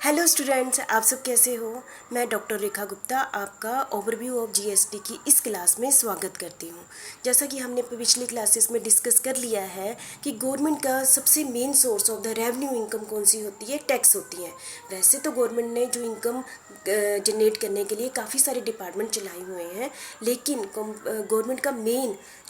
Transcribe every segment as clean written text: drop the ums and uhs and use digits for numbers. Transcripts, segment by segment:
Hello students, आप सब कैसे हो। मैं डॉक्टर रेखा गुप्ता आपका ओवरव्यू ऑफ जीएसटी की इस क्लास में स्वागत करती हूँ। जैसा कि हमने पिछली क्लासेस में डिस्कस कर लिया है कि गवर्नमेंट का सबसे main source of the revenue income कौन सी होती है, टैक्स होती है। वैसे तो गवर्नमेंट ने जो इनकम जनरेट करने के लिए काफ़ी सारे डिपार्टमेंट चलाए हुए हैं, लेकिन गवर्नमेंट का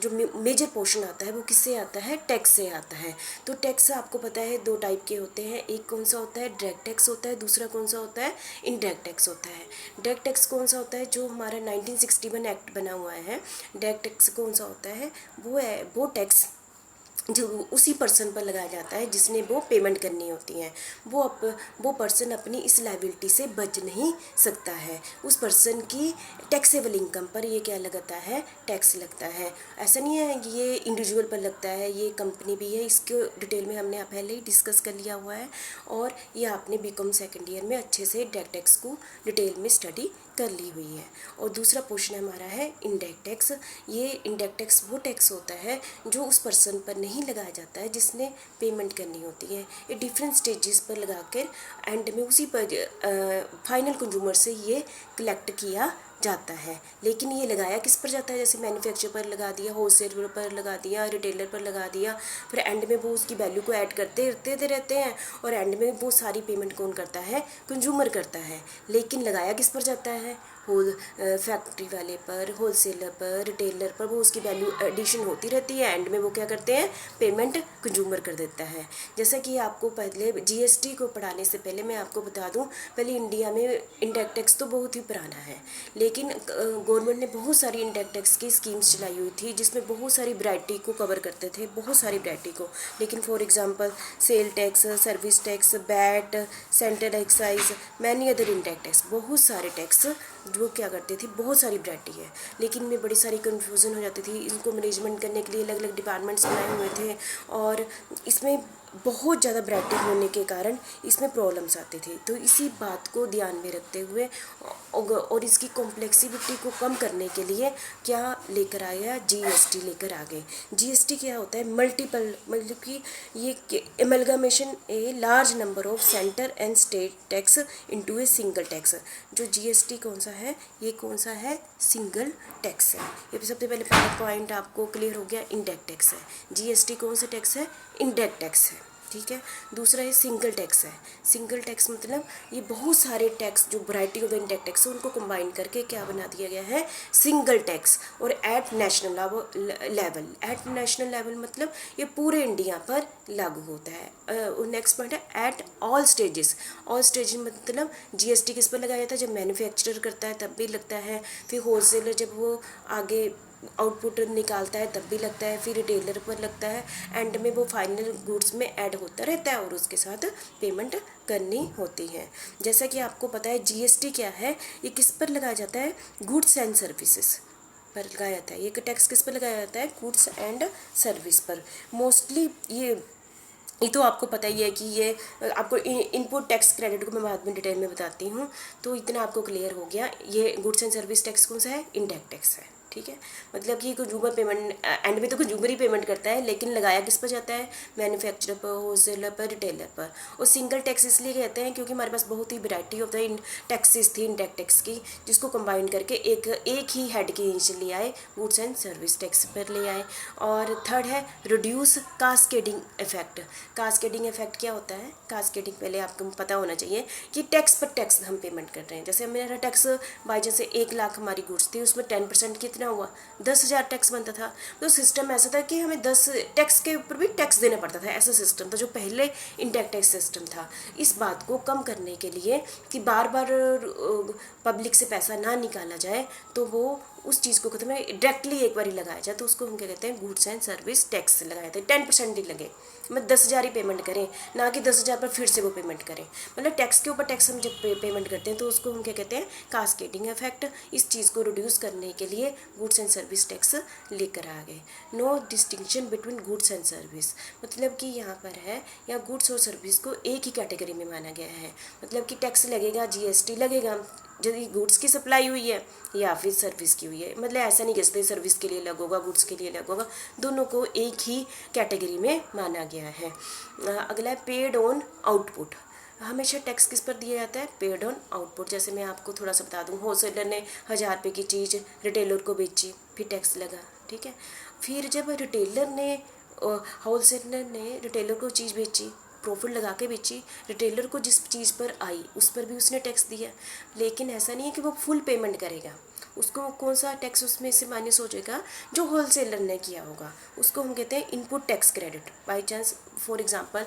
जो मेजर पोर्शन आता है वो किससे आता है, टैक्स से आता है। तो टैक्स आपको पता है दो टाइप के होते हैं, एक कौन सा होता है डायरेक्ट टैक्स होता है, दूसरा कौन सा होता है इनडायरेक्ट टैक्स होता है। डायरेक्ट टैक्स कौन सा होता है, जो हमारा 1961 एक्ट बना हुआ है। डायरेक्ट टैक्स कौन सा होता है, वो टैक्स जो उसी पर्सन पर लगाया जाता है जिसने वो पेमेंट करनी होती है। वो पर्सन अपनी इस लायबिलिटी से बच नहीं सकता है। उस पर्सन की टैक्सेबल इनकम पर ये क्या लगता है, टैक्स लगता है। ऐसा नहीं है कि ये इंडिविजुअल पर लगता है, ये कंपनी भी है, इसको डिटेल में हमने पहले ही डिस्कस कर लिया हुआ है। और ये आपने बीकॉम सेकेंड ईयर में अच्छे से डायरेक्ट टैक्स को डिटेल में स्टडी कर ली हुई है। और दूसरा पोर्शन हमारा है इनडायरेक्ट टैक्स। ये इनडायरेक्ट टैक्स वो टैक्स होता है जो उस पर्सन पर नहीं लगाया जाता है जिसने पेमेंट करनी होती है। ये डिफरेंट स्टेजेस पर लगा कर एंड में उसी पर फाइनल कंज्यूमर से ये कलेक्ट किया जाता है। लेकिन ये लगाया किस पर जाता है, जैसे मैन्युफैक्चर पर लगा दिया, होलसेलर पर लगा दिया, रिटेलर पर लगा दिया, फिर एंड में वो उसकी वैल्यू को ऐड करते रहते हैं और एंड में वो सारी पेमेंट कौन करता है, कंज्यूमर करता है। लेकिन लगाया किस पर जाता है, फैक्ट्री वाले पर, होलसेलर पर, रिटेलर पर, वो उसकी वैल्यू एडिशन होती रहती है, एंड में वो क्या करते हैं, पेमेंट कंज्यूमर कर देता है। जैसा कि आपको पहले जीएसटी को पढ़ाने से पहले मैं आपको बता दूं, पहले इंडिया में इनडायरेक्ट टैक्स तो बहुत ही पुराना है, लेकिन गवर्नमेंट ने बहुत सारी इनडायरेक्ट टैक्स की स्कीम्स चलाई हुई थी जिसमें बहुत सारी वैरायटी को कवर करते थे, बहुत सारी वैरायटी को। लेकिन for example sale tax, service tax, VAT, central excise, many other indirect tax, बहुत सारे टैक्स जो क्या करते थे, बहुत सारी वैरायटी है। लेकिन में बड़ी सारी कन्फ्यूज़न हो जाती थी। इनको मैनेजमेंट करने के लिए अलग अलग डिपार्टमेंट्स बनाए हुए थे और इसमें बहुत ज़्यादा वैरायटी होने के कारण इसमें प्रॉब्लम्स आते थे। तो इसी बात को ध्यान में रखते हुए और इसकी कॉम्प्लेक्सिटी को कम करने के लिए क्या लेकर आया, जीएसटी लेकर आ गए। जीएसटी क्या होता है, मल्टीपल, मतलब कि ये amalgamation a large number of centre and state tax into a single tax. जो जीएसटी कौन सा है, ये कौन सा है, सिंगल टैक्स है। ये सबसे पहले पहला पॉइंट आपको क्लियर हो गया, इनडायरेक्ट टैक्स है। जीएसटी कौन सा टैक्स है, इनडायरेक्ट टैक्स है, ठीक है। दूसरा ये सिंगल टैक्स है। सिंगल टैक्स मतलब ये बहुत सारे टैक्स जो वैरायटी ऑफ इनडायरेक्ट टैक्स है उनको कंबाइन करके क्या बना दिया गया है, सिंगल टैक्स। और at national level, at national level मतलब ये पूरे इंडिया पर लागू होता है। नेक्स्ट पॉइंट है at all stages. All stages मतलब जीएसटी किस पर लगाया जाता है, जब मैन्युफैक्चरर करता है तब भी लगता है, फिर होलसेलर जब वो आगे आउटपुट निकालता है तब भी लगता है, फिर रिटेलर पर लगता है, एंड में वो फाइनल गुड्स में ऐड होता रहता है और उसके साथ पेमेंट करनी होती है। जैसा कि आपको पता है जीएसटी क्या है, ये किस पर लगाया जाता है, गुड्स एंड सर्विसेज पर लगाया जाता है। ये टैक्स किस पर लगाया जाता है, गुड्स एंड सर्विस पर मोस्टली। ये तो आपको पता ही है कि ये आपको इनपुट टैक्स क्रेडिट को मैं बाद में डिटेल में बताती हूँ। तो इतना आपको क्लियर हो गया, ये गुड्स एंड सर्विस टैक्स कौन सा है, इनडायरेक्ट टैक्स है, ठीक है। मतलब कि कंज्यूमर पेमेंट एंड में तो कंज्यूमर ही पेमेंट करता है, लेकिन लगाया किस पर जाता है, मैन्युफैक्चरर पर, होलसेलर पर, रिटेलर पर। और सिंगल टैक्स इसलिए कहते हैं क्योंकि हमारे पास बहुत ही वैरायटी ऑफ द टैक्सेस थी इनडायरेक्ट टैक्स की, जिसको कंबाइन करके एक ही हेड के नीचे ले आए, गुड्स एंड सर्विस टैक्स पर ले आए। और थर्ड है reduce cascading effect. Cascading effect क्या होता है, कास्केडिंग पहले आपको पता होना चाहिए कि टैक्स पर टैक्स हम पेमेंट कर रहे हैं। जैसे मेरा टैक्स बाई जैसे 1 लाख हमारी गुड्स थी, उसमें 10% कितना हुआ, 10,000 टैक्स बनता था। तो सिस्टम ऐसा था कि हमें 10 टैक्स के ऊपर भी टैक्स देना पड़ता था, ऐसा सिस्टम था जो पहले इनडायरेक्ट टैक्स सिस्टम था। इस बात को कम करने के लिए कि बार बार पब्लिक से पैसा ना निकाला जाए, तो वो उस चीज़ को खत्म है, डायरेक्टली एक बार ही लगाया जाए, तो उसको हम क्या कहते हैं, गुड्स एंड सर्विस टैक्स लगाए थे। 10% ही लगे, मतलब 10,000 ही पेमेंट करें, ना कि 10,000 पर फिर से वो पेमेंट करें। मतलब टैक्स के ऊपर टैक्स हम जब पेमेंट करते हैं तो उसको हम क्या कहते हैं, कास्केडिंग इफेक्ट। इस चीज़ को रिड्यूस करने के लिए गुड्स एंड सर्विस टैक्स लेकर आ गए। No distinction between goods and service, मतलब कि यहाँ पर है, या गुड्स और सर्विस को एक ही कैटेगरी में माना गया है। मतलब कि टैक्स लगेगा, जीएसटी लगेगा यदि गुड्स की सप्लाई हुई है या फिर सर्विस की हुई है। मतलब ऐसा नहीं कहते सर्विस के लिए अलग होगा, गुड्स के लिए अलग होगा, दोनों को एक ही कैटेगरी में माना गया है। अगला है पेड ऑन आउटपुट। हमेशा टैक्स किस पर दिया जाता है? Paid on output. जैसे मैं आपको थोड़ा सा बता दूँ, होलसेलर ने 1000 रुपये की चीज़ रिटेलर को बेची, फिर टैक्स लगा, ठीक है। फिर जब होलसेलर ने रिटेलर को चीज़ बेची, प्रॉफिट लगा के बेची, रिटेलर को जिस चीज़ पर आई उस पर भी उसने टैक्स दिया। लेकिन ऐसा नहीं है कि वो फुल पेमेंट करेगा, उसको कौन सा टैक्स उसमें से माइनस हो जाएगा? जो होलसेलर ने किया होगा, उसको हम कहते हैं input tax credit. By chance for example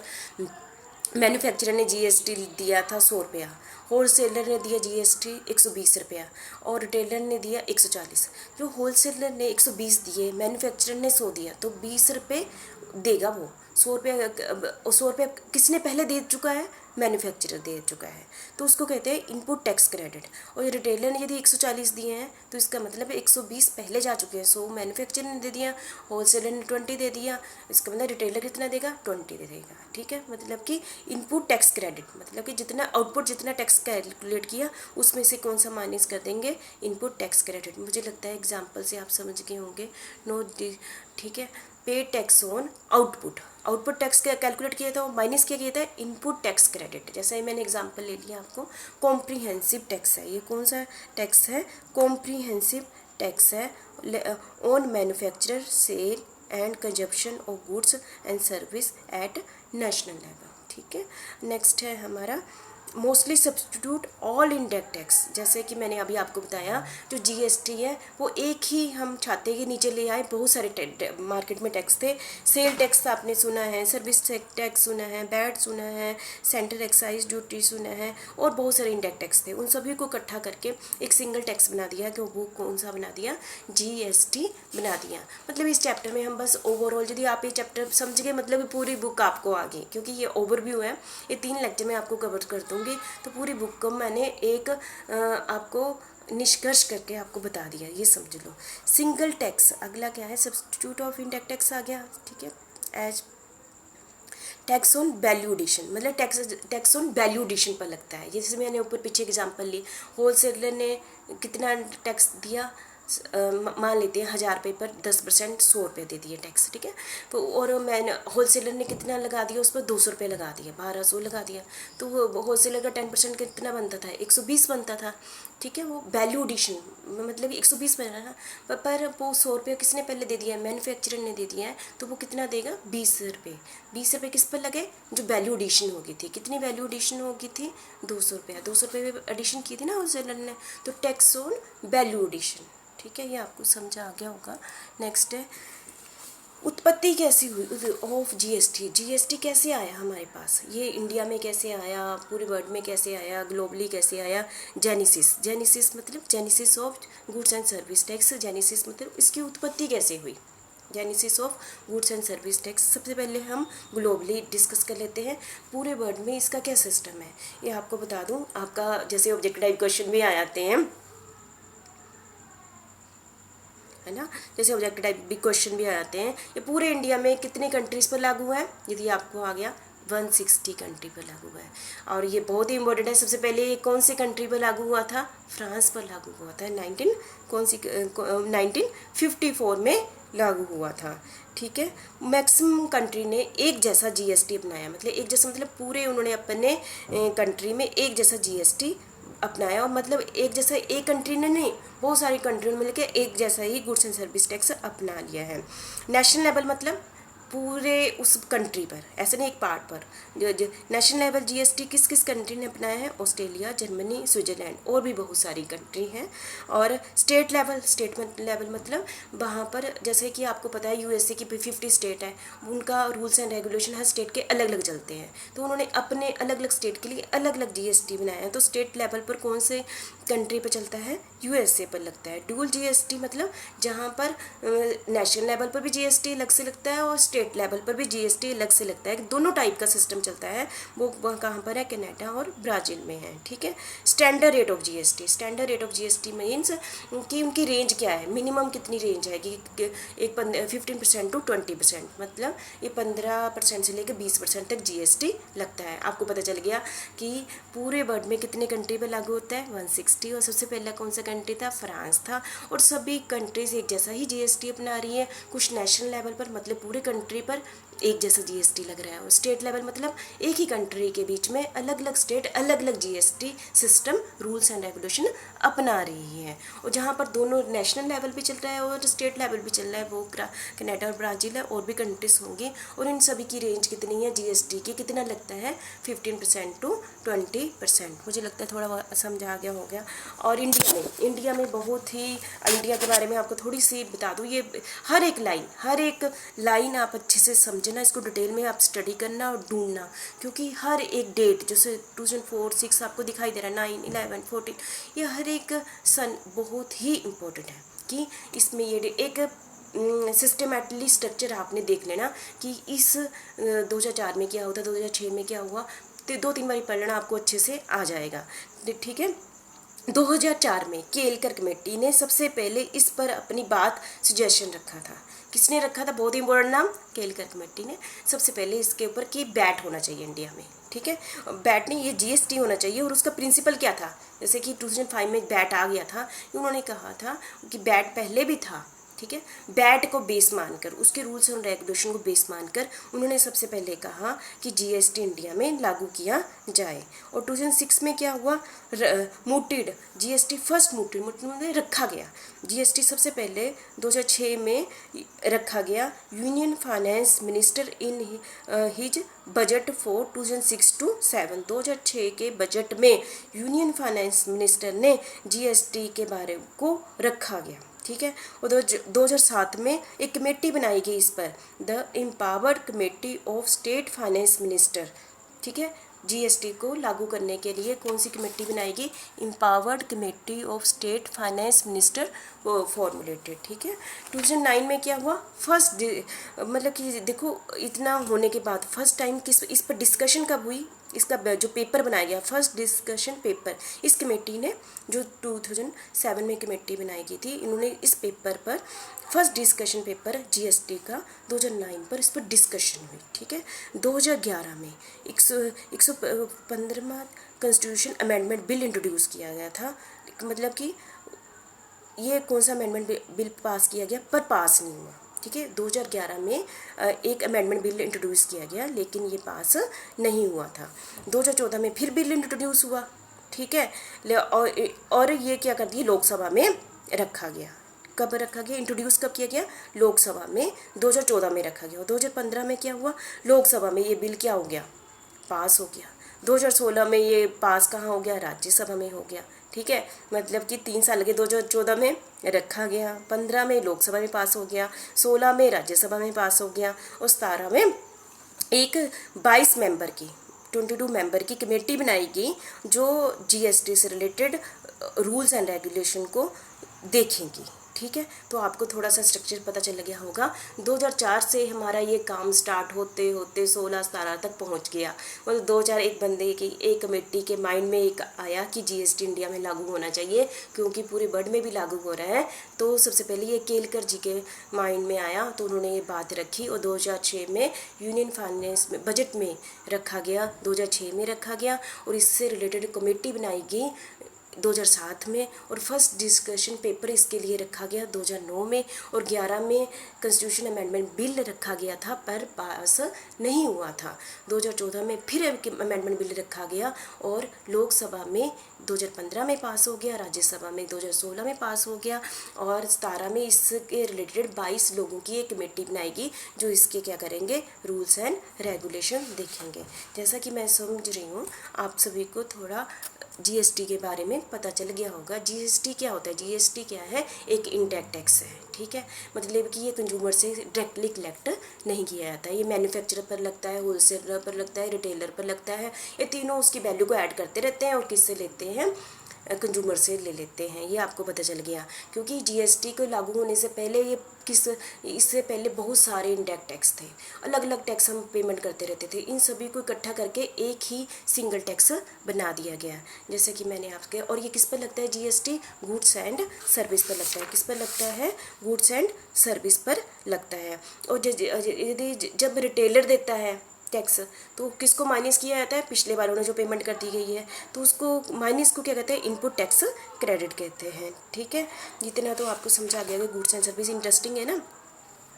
manufacturer ने जीएसटी दिया था 100 रुपया, होलसेलर ने दिया जीएसटी 120 रुपया और रिटेलर ने दिया 140। जो होलसेलर ने 120 दिए, मैन्युफैक्चरर ने 100 दिया, तो 20 रुपये देगा वो। 100 रुपया किसने पहले दे चुका है? मैन्युफैक्चरर दे चुका है, तो उसको कहते हैं इनपुट टैक्स क्रेडिट। और रिटेलर ने यदि 140 दिए हैं तो इसका मतलब 120 पहले जा चुके हैं, 100 मैन्युफैक्चरर ने दे दिया, होलसेलर ने 20 दे दिया, इसका मतलब रिटेलर कितना देगा? 20 दे देगा, ठीक है। मतलब कि इनपुट टैक्स क्रेडिट मतलब कि जितना आउटपुट, जितना टैक्स कैलकुलेट किया उसमें से कौन सा माइनस कर देंगे? Input tax credit. मुझे लगता है एग्जाम्पल से आप समझ गए होंगे। नो, ठीक है। पे tax on output, output tax calculate किया था, वो माइनस किया गया था इनपुट टैक्स क्रेडिट। जैसे ही मैंने एग्जांपल ले लिया आपको, कॉम्प्रीहेंसिव टैक्स है, ये कौन सा टैक्स है? कॉम्प्रीहेंसिव टैक्स है on manufacturer sale and consumption of goods and service at national level, ठीक है। नेक्स्ट है हमारा mostly substitute all indirect tax. जैसे कि मैंने अभी आपको बताया, जो जीएसटी है वो एक ही हम छाते के नीचे ले आए, बहुत सारे मार्केट में टैक्स थे। सेल टैक्स आपने सुना है, सर्विस टैक्स सुना है, वैट सुना है, सेंट्रल एक्साइज ड्यूटी सुना है, और बहुत सारे इनडायरेक्ट टैक्स थे। उन सभी को इकट्ठा करके एक सिंगल टैक्स बना दिया, कि वो कौन सा बना दिया? जीएसटी बना दिया। मतलब इस चैप्टर में हम बस ओवरऑल, यदि आप ये चैप्टर समझ गए मतलब पूरी बुक आपको आ गई, क्योंकि ये ओवरव्यू है, ये 3 लेक्चर में आपको कवर कर दूँगी। तो पूरी बुक को मैंने एक आपको निष्कर्ष करके आपको बता दिया, ये समझ लो। सिंगल टैक्स, अगला क्या है? सब्स्टिट्यूट ऑफ इनडायरेक्ट टैक्स आ गया, ठीक है। As tax on value addition, मतलब टैक्स ऑन वैल्यू एडिशन पर लगता है। जैसे मैंने ऊपर पीछे एग्जांपल ली, होलसेलर ने कितना टैक्स दिया? मान लेते हैं 1000 रुपये पर 10% 100 रुपये दे दिए टैक्स, ठीक है। तो और मैंने होलसेलर ने कितना लगा दिया? उस पर 200 रुपये लगा दिया, 1200 लगा दिया, तो होलसेलर का 10% कितना बनता था? 120 बनता था, ठीक है। वो वैल्यू एडिशन मतलब 120 बना ना, पर वो 100 रुपये किसने पहले दे दिया है? मैन्युफैक्चरर ने दे दिया है, तो वो कितना देगा? 20 रुपये। 20 रुपये किस पर लगे? जो वैल्यू एडिशन होगी थी। कितनी वैल्यू एडिशन होगी थी? 200 रुपये। 200 रुपये एडिशन की थी ना होलसेलर ने, तो टैक्स ऑन वैल्यू एडिशन, ठीक है। ये आपको समझ आ गया होगा। नेक्स्ट है उत्पत्ति कैसी हुई ऑफ जीएसटी। जीएसटी कैसे आया हमारे पास? ये इंडिया में कैसे आया, पूरे वर्ल्ड में कैसे आया, ग्लोबली कैसे आया? जेनेसिस, जेनेसिस मतलब genesis of goods and service tax. Genesis मतलब इसकी उत्पत्ति कैसे हुई? Genesis of goods and service tax. सबसे पहले हम ग्लोबली डिस्कस कर लेते हैं, पूरे वर्ल्ड में इसका क्या सिस्टम है, ये आपको बता दूँ। आपका जैसे ऑब्जेक्टिव टाइप क्वेश्चन भी आ जाते हैं, है ना, जैसे ऑब्जेक्टिव टाइप भी क्वेश्चन भी आ जाते हैं। ये पूरे इंडिया में कितने कंट्रीज़ पर लागू है? यदि आपको आ गया 160 कंट्री पर लागू है। और ये बहुत ही इंपॉर्टेंट है। सबसे पहले ये कौन सी कंट्री पर लागू हुआ था? फ्रांस पर लागू हुआ था। 1954 में लागू हुआ था, ठीक है। मैक्सिमम कंट्री ने एक जैसा जीएसटी अपनाया, मतलब एक जैसा मतलब पूरे उन्होंने अपने कंट्री में एक जैसा जीएसटी अपनाया। और मतलब एक जैसा एक कंट्री ने नहीं, बहुत सारी कंट्रियों में मिलकर एक जैसा ही गुड्स एंड सर्विस टैक्स अपना लिया है। नेशनल लेवल मतलब पूरे उस कंट्री पर, ऐसे नहीं एक पार्ट पर। जो नेशनल लेवल जीएसटी किस किस कंट्री ने अपनाया है? ऑस्ट्रेलिया, जर्मनी, स्विट्जरलैंड, और भी बहुत सारी कंट्री हैं। और स्टेट लेवल मतलब वहाँ पर, जैसे कि आपको पता है यूएसए की 50 स्टेट है, उनका rules and regulation her state के अलग अलग चलते हैं, तो उन्होंने अपने अलग अलग स्टेट के लिए अलग अलग जीएसटी बनाया है। तो स्टेट लेवल पर कौन से कंट्री पर चलता है? यूएसए पर लगता है। डुअल जीएसटी मतलब जहाँ पर नेशनल लेवल पर भी जीएसटी अलग से लगता है और स्टेट लेवल पर भी जीएसटी अलग से लगता है। दोनों टाइप का सिस्टम चलता है। वो कहाँ पर है? कनाडा और ब्राज़ील में है, ठीक है। Standard rate of GST, standard rate of GST means कि उनकी रेंज क्या है, मिनिमम कितनी रेंज है कि एक 15% टू 20%, मतलब ये 15% से लेकर 20% तक जीएसटी लगता है। आपको पता चल गया कि पूरे वर्ल्ड में कितने कंट्री पर लागू होता है? 160। और सबसे पहला कौन सा कंट्री था? फ्रांस था। और सभी कंट्रीज एक जैसा ही जीएसटी अपना रही है, कुछ नेशनल लेवल पर मतलब पूरे कंट्री पर एक जैसा जीएसटी लग रहा है। और स्टेट लेवल मतलब एक ही कंट्री के बीच में अलग अलग स्टेट अलग अलग GST system rules and regulation अपना रही है। और जहाँ पर दोनों नेशनल लेवल भी चल रहा है और स्टेट लेवल भी चल रहा है, वो कनाडा और ब्राज़ील है, और भी कंट्रीज होंगी। और इन सभी की रेंज कितनी है जीएसटी की, कितना लगता है 15% टू 20%। मुझे लगता है थोड़ा समझ आ गया हो गया। और इंडिया में बहुत ही, इंडिया के बारे में आपको थोड़ी सी बता दूँ, ये हर एक लाइन आप अच्छे से समझना, इसको डिटेल में आप स्टडी करना और ढूंढना, क्योंकि हर एक डेट जैसे 2004, 6 आपको दिखाई दे रहा है, 9, 11, 14, ये हर एक सन बहुत ही इम्पोर्टेंट है कि इसमें ये एक सिस्टमेटिकली स्ट्रक्चर आपने देख लेना कि इस 2004 में क्या होता, 2006 में क्या हुआ, तो 2-3 बार पढ़ लेना, आपको अच्छे से आ जाएगा। ठीक है। 2004 में केलकर कमेटी ने सबसे पहले इस पर अपनी बात सजेशन रखा था। किसने रखा था, बहुत इंपॉर्टेंट नाम, केलकर कमेटी ने सबसे पहले इसके ऊपर कि बैट होना चाहिए इंडिया में। ठीक है, बैट नहीं, ये जीएसटी होना चाहिए। और उसका प्रिंसिपल क्या था, जैसे कि 2005 में बैट आ गया था, उन्होंने कहा था कि बैट पहले भी था। ठीक है, बैट को बेस मानकर, उसके रूल्स और रेगुलेशन को बेस मानकर उन्होंने सबसे पहले कहा कि जीएसटी इंडिया में लागू किया जाए। और 2006 में क्या हुआ, मूटेड जीएसटी फर्स्ट मूटेड में रखा गया। जीएसटी सबसे पहले 2006 में रखा गया। Union finance minister in his budget for 2006 to 7, 2006 के बजट में यूनियन फाइनेंस मिनिस्टर ने जीएसटी के बारे को रखा गया। ठीक है। और 2007 में एक कमेटी बनाई गई इस पर, the empowered committee of state finance minister. ठीक है, जीएसटी को लागू करने के लिए कौन सी कमेटी बनाएगी, empowered committee of state finance minister formulated. ठीक है। 2009 में क्या हुआ, फर्स्ट मतलब कि देखो इतना होने के बाद फर्स्ट टाइम इस पर डिस्कशन कब हुई, इसका जो पेपर बनाया गया, फर्स्ट डिस्कशन पेपर, इस कमेटी ने जो 2007 में कमेटी बनाई गई थी, इन्होंने इस पेपर पर फर्स्ट डिस्कशन पेपर जीएसटी का 2009 पर इस पर डिस्कशन हुई। ठीक है। 2011 में 115वां कॉन्स्टिट्यूशन अमेंडमेंट बिल इंट्रोड्यूस किया गया था। मतलब कि ये कौन सा अमेंडमेंट बिल पास किया गया, पर पास नहीं हुआ। ठीक है, 2011 में एक अमेंडमेंट बिल इंट्रोड्यूस किया गया, लेकिन ये पास नहीं हुआ था। 2014 में फिर बिल इंट्रोड्यूस हुआ। ठीक है, और ये क्या कर दिया, लोकसभा में रखा गया। कब रखा गया, इंट्रोड्यूस कब किया गया, लोकसभा में 2014 में रखा गया। 2015 में क्या हुआ, लोकसभा में ये बिल क्या हो गया, पास हो गया। 2016 में ये पास कहाँ हो गया, राज्यसभा में हो गया। ठीक है, मतलब कि 3 साल लगे, 2014 में रखा गया, 15 में लोकसभा में पास हो गया, 16 में राज्यसभा में पास हो गया, और 17 में एक 22 मेंबर की कमेटी बनाई गई जो जीएसटी से रिलेटेड रूल्स एंड रेगुलेशन को देखेंगी। ठीक है, तो आपको थोड़ा सा स्ट्रक्चर पता चल गया होगा। 2004 से हमारा ये काम स्टार्ट होते होते 16-17 तक पहुंच गया। मतलब 2000 एक बंदे की, एक कमेटी के माइंड में एक आया कि जीएसटी इंडिया में लागू होना चाहिए, क्योंकि पूरे वर्ल्ड में भी लागू हो रहा है। तो सबसे पहले ये केलकर जी के माइंड में आया, तो उन्होंने ये बात रखी और 2006 में यूनियन फाइनेंस में बजट में रखा गया, 2006 में रखा गया। और इससे रिलेटेड कमेटी बनाई गई 2007 में, और फर्स्ट डिस्कशन पेपर इसके लिए रखा गया 2009 में, और 11 में कॉन्स्टिट्यूशन अमेंडमेंट बिल रखा गया था पर पास नहीं हुआ था। 2014 में फिर अमेंडमेंट बिल रखा गया और लोकसभा में 2015 में पास हो गया, राज्यसभा में 2016 में पास हो गया, और 17 में इसके रिलेटेड 22 लोगों की एक कमेटी बनाएगी जो इसके क्या करेंगे, रूल्स एंड रेगुलेशन देखेंगे। जैसा कि मैं समझ रही हूँ आप सभी को थोड़ा जीएसटी के बारे में पता चल गया होगा। जीएसटी क्या होता है, जीएसटी क्या है, एक इनडायरेक्ट टैक्स है। ठीक है, मतलब कि ये कंज्यूमर से डायरेक्टली कलेक्ट नहीं किया जाता है, ये मैन्युफैक्चरर पर लगता है, होलसेलर पर लगता है, रिटेलर पर लगता है। ये तीनों उसकी वैल्यू को ऐड करते रहते हैं और किससे लेते हैं, कंज्यूमर से ले लेते हैं। ये आपको पता चल गया, क्योंकि जीएसटी को लागू होने से पहले इससे पहले बहुत सारे इनडायरेक्ट टैक्स थे, अलग अलग टैक्स हम पेमेंट करते रहते थे। इन सभी को इकट्ठा करके एक ही सिंगल टैक्स बना दिया गया, जैसे कि मैंने आपके। और ये किस पर लगता है, जीएसटी गुड्स एंड सर्विस पर लगता है। किस पर लगता है, गुड्स एंड सर्विस पर लगता है। और यदि जब रिटेलर देता है टैक्स, तो किसको माइनस किया जाता है, पिछले बार उन्हें जो पेमेंट कर दी गई है, तो उसको माइनस को क्या कहते हैं, इनपुट टैक्स क्रेडिट कहते हैं। ठीक है, जितना तो आपको समझा गया कि गुड्स एंड सर्विस इंटरेस्टिंग है ना।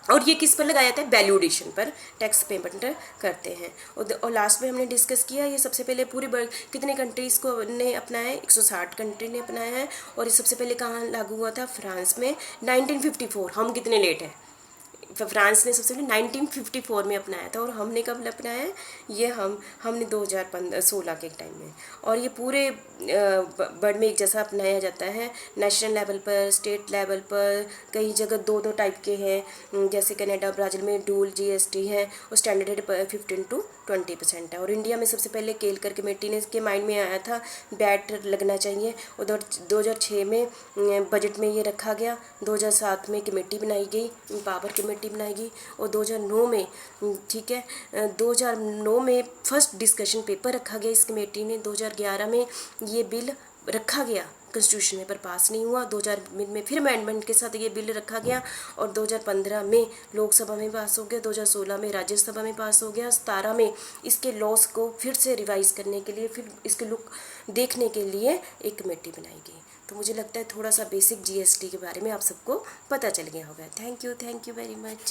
और ये किस पर लगाया जाता है, वैल्यू एडिशन पर टैक्स पेमेंट करते हैं। और लास्ट में हमने डिस्कस किया ये सबसे पहले पूरे कितने कंट्रीज़ को ने अपनाया है, 160 कंट्री ने अपनाया है। और ये सबसे पहले कहाँ लागू हुआ था, फ्रांस में 1954। हम कितने लेट हैं, फ्रांस ने सबसे पहले 1954 में अपनाया था, और हमने कब अपनाया है, ये हमने 2016 के टाइम में। और ये पूरे वर्ल्ड में एक जैसा अपनाया जाता है, नेशनल लेवल पर, स्टेट लेवल पर। कई जगह दो दो टाइप के हैं, जैसे कनाडा ब्राज़ील में डूल जीएसटी है, और स्टैंडर्ड 15 to 20% है। और इंडिया में सबसे पहले केलकर कमेटी ने इसके माइंड में आया था बैट लगना चाहिए, और 2006 में बजट में ये रखा गया। 2007 में कमेटी बनाई गई, पावर कमेटी बनाई गई, और 2009 में, ठीक है, 2009 में फर्स्ट डिस्कशन पेपर रखा गया इस कमेटी ने। 2011 में ये बिल रखा गया कॉन्स्टिट्यूशन में, पर पास नहीं हुआ। 2000 में फिर अमेंडमेंट के साथ ये बिल रखा गया, और 2015 में लोकसभा में पास हो गया, 2016 में राज्यसभा में पास हो गया, 17 में इसके लॉस को फिर से रिवाइज करने के लिए, फिर इसके लुक देखने के लिए एक कमेटी बनाई गई। तो मुझे लगता है थोड़ा सा बेसिक जीएसटी के बारे में आप सबको पता चल गया होगा। Thank you very much.